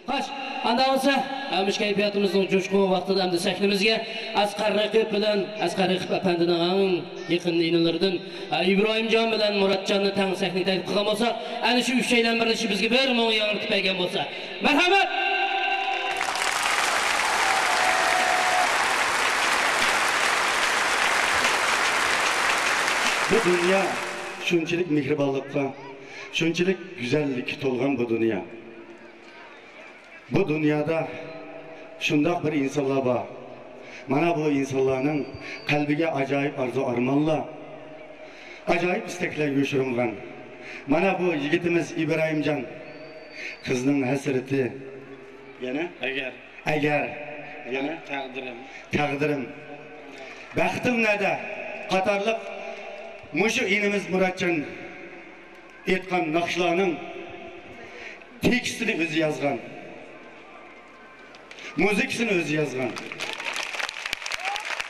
Xo'sh, anda olsa, amış kayfiyatimizning coşkun vaqtida hamda sahnimizga Asqar Raqib bilan Asqar Raqib apandining eng yaqin inilaridan İbrahimjon bilan Muratjonni tang sahnaga taklif qilgan bo'lsa, ana shu üç şeydan birisi bizga bir ming yangiritib bergan bo'lsa, marhamat. Bu dünya şunçilik mehribanlıkla, şunçilik güzellik tolgan bu dünya. Bu dünyada şundaq bir insanlar var. Mana bu insanların kalbiga acayip arzu armanla, acayip istekler yoşurulgan. Mana bu yigitimiz İbrahimjon, kızının hasreti. Yana? Eğer. Yana? Taqdirim. Baxtim nada? Qatarliq Muşu inimiz Muratjon etkan naqshlarning tekstini o'zi yazgan. Muzikasini o'zi yazgan.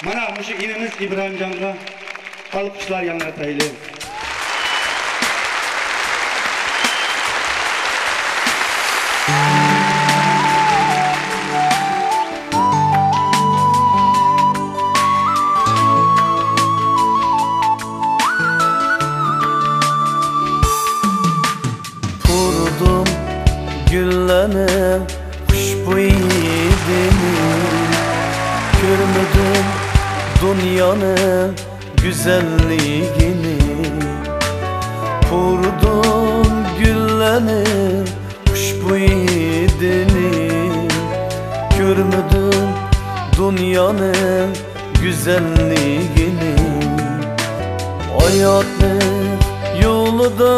Mana muşu inimiz İbrahimjonga alqishlar yangraytayli. Güllenim kuşbuyidini görmedim dünyanın güzelliğini. Kurdum güllenim kuşbuyidini görmedim dünyanın güzelliğini. Hayatın yolda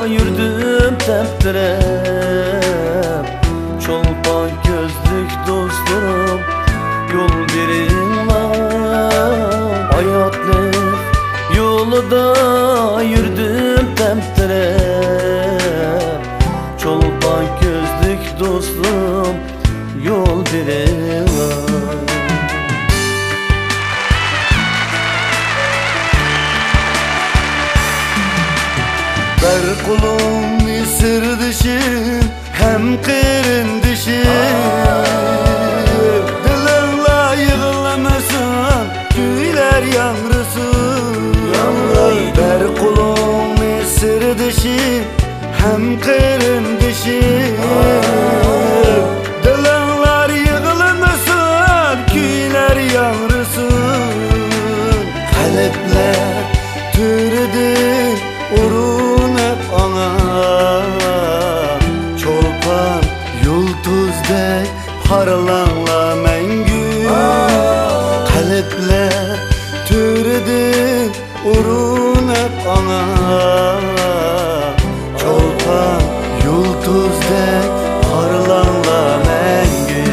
yürüdüm teptirem, çolpan gözlük dostlarım yol verin lan. Hayatlık yolda yürüdüm teptirem, çolpan gözlük dostlarım yol verin lan. Ver kulum sır dişim hem kırın dişim, dilinle yığılamasın güler yanrısın. Ver kulum sır dişim hem kırın dişim, dilinler yığılamasın güler yanrısın. Kalpler türüdür urun hep ana, çolpan yulduzdek harlanla mengü. Kalpler türüdür urun hep ana, çolpan yulduzdek harlanla mengü.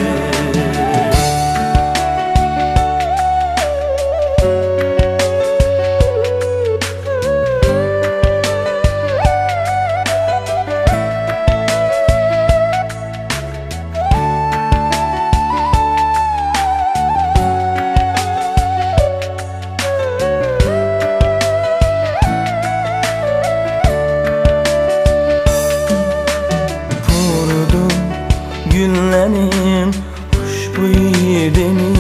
Güllenim kuşbuyidini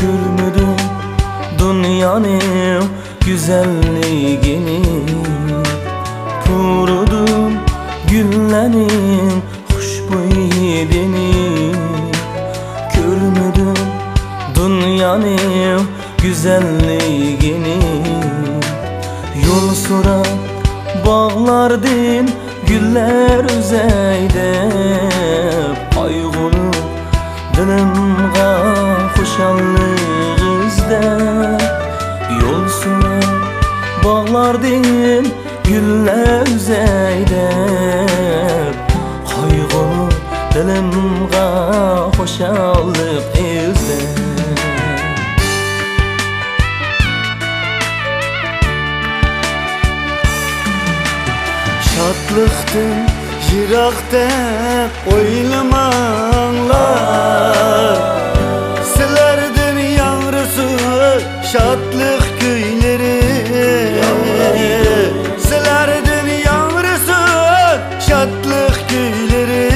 görmedim dünyanın güzelliğini. Kurudum güllenim kuşbuyidini görmedim dünyanın güzelliğini. Yol sorar bağlardım güller üzeyde, qayg'ulu dilimga xushallik izlab. Yo'l so'rab bog'lardim güller üzeyde, qayg'ulu dilimga xushallik izlab. Şadlıqdan yiraqda oylamanglar, sizlardan yangrısı şadlıq kuyları. Sizlardan yangrısı şadlıq kuyları.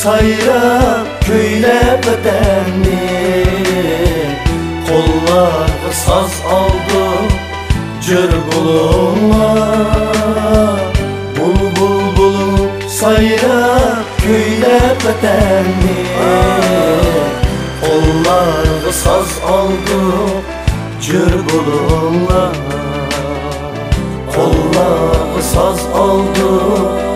sayrab köylep vatanni Kollarga saz aldı jör bulunma Bulbul bulup sayrab köylep vatanni Kollarga saz aldı jör bulunma Kollarga saz aldı